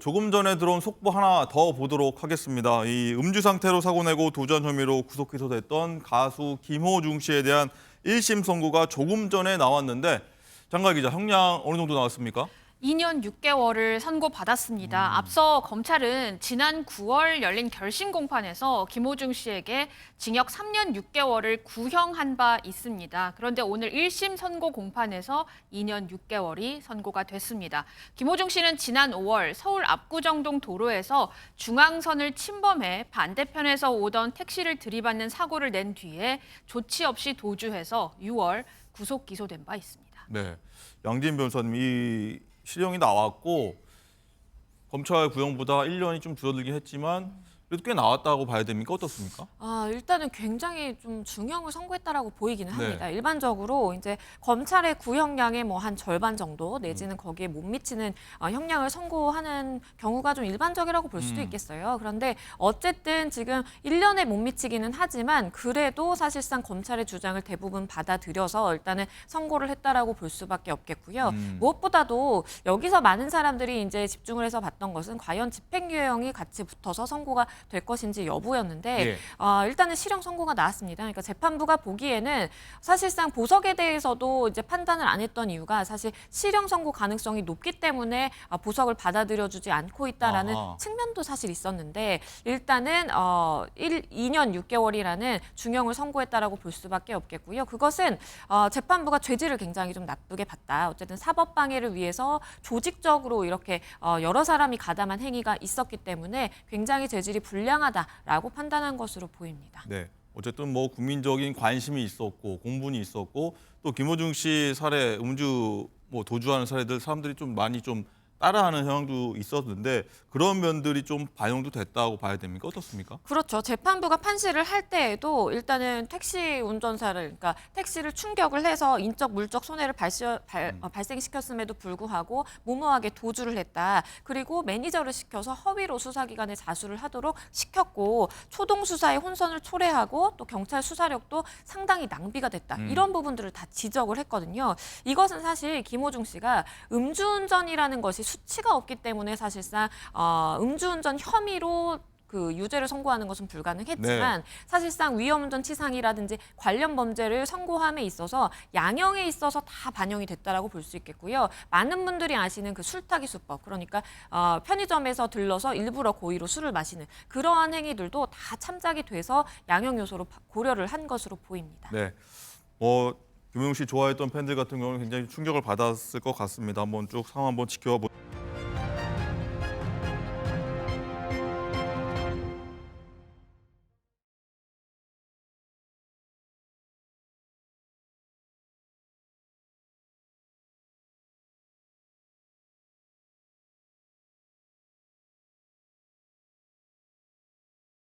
조금 전에 들어온 속보 하나 더 보도록 하겠습니다. 이 음주 상태로 사고 내고 도주한 혐의로 구속 기소됐던 가수 김호중 씨에 대한 1심 선고가 조금 전에 나왔는데 장가 기자, 형량 어느 정도 나왔습니까? 2년 6개월을 선고받았습니다. 앞서 검찰은 지난 9월 열린 결심 공판에서 김호중 씨에게 징역 3년 6개월을 구형한 바 있습니다. 그런데 오늘 1심 선고 공판에서 2년 6개월이 선고가 됐습니다. 김호중 씨는 지난 5월 서울 압구정동 도로에서 중앙선을 침범해 반대편에서 오던 택시를 들이받는 사고를 낸 뒤에 조치 없이 도주해서 6월 구속 기소된 바 있습니다. 네, 양진 변호사님, 이 실형이 나왔고 검찰 구형보다 1년이 좀 줄어들긴 했지만 그래도 꽤 나왔다고 봐야 됩니까? 어떻습니까? 일단은 굉장히 좀 중형을 선고했다라고 보이기는 네. 합니다. 일반적으로 이제 검찰의 구형량의 뭐 한 절반 정도 내지는 거기에 못 미치는 형량을 선고하는 경우가 좀 일반적이라고 볼 수도 있겠어요. 그런데 어쨌든 지금 1년에 못 미치기는 하지만 그래도 사실상 검찰의 주장을 대부분 받아들여서 일단은 선고를 했다라고 볼 수밖에 없겠고요. 무엇보다도 여기서 많은 사람들이 이제 집중을 해서 봤던 것은 과연 집행유예형이 같이 붙어서 선고가 될 것인지 여부였는데 예. 일단은 실형 선고가 나왔습니다. 그러니까 재판부가 보기에는 사실상 보석에 대해서도 이제 판단을 안 했던 이유가 사실 실형 선고 가능성이 높기 때문에 보석을 받아들여주지 않고 있다라는 아하. 측면도 사실 있었는데 일단은 2년 6개월이라는 중형을 선고했다라고 볼 수밖에 없겠고요. 그것은 재판부가 죄질을 굉장히 좀 나쁘게 봤다. 어쨌든 사법방해를 위해서 조직적으로 이렇게 여러 사람이 가담한 행위가 있었기 때문에 굉장히 죄질이 불량하다라고 판단한 것으로 보입니다. 네, 어쨌든 뭐 국민적인 관심이 있었고 공분이 있었고 또 김호중 씨 사례, 음주 뭐 도주하는 사례들 사람들이 좀 많이 좀 따라하는 현황도 있었는데 그런 면들이 좀 반영도 됐다고 봐야 됩니까? 어떻습니까? 그렇죠. 재판부가 판시를 할 때에도 일단은 택시 운전사를, 그러니까 택시를 충격을 해서 인적, 물적 손해를 발생시켰음에도 불구하고 무모하게 도주를 했다. 그리고 매니저를 시켜서 허위로 수사기관에 자수를 하도록 시켰고 초동 수사에 혼선을 초래하고 또 경찰 수사력도 상당히 낭비가 됐다. 이런 부분들을 다 지적을 했거든요. 이것은 사실 김호중 씨가 음주운전이라는 것이 수치가 없기 때문에 사실상 음주운전 혐의로 그 유죄를 선고하는 것은 불가능했지만 사실상 위험운전 치상이라든지 관련 범죄를 선고함에 있어서 양형에 있어서 다 반영이 됐다라고 볼 수 있겠고요. 많은 분들이 아시는 그 술타기 수법, 그러니까 편의점에서 들러서 일부러 고의로 술을 마시는 그러한 행위들도 다 참작이 돼서 양형 요소로 고려를 한 것으로 보입니다. 네, 김호중 씨 좋아했던 팬들 같은 경우는 굉장히 충격을 받았을 것 같습니다. 한번 쭉 상황 한번 지켜봐.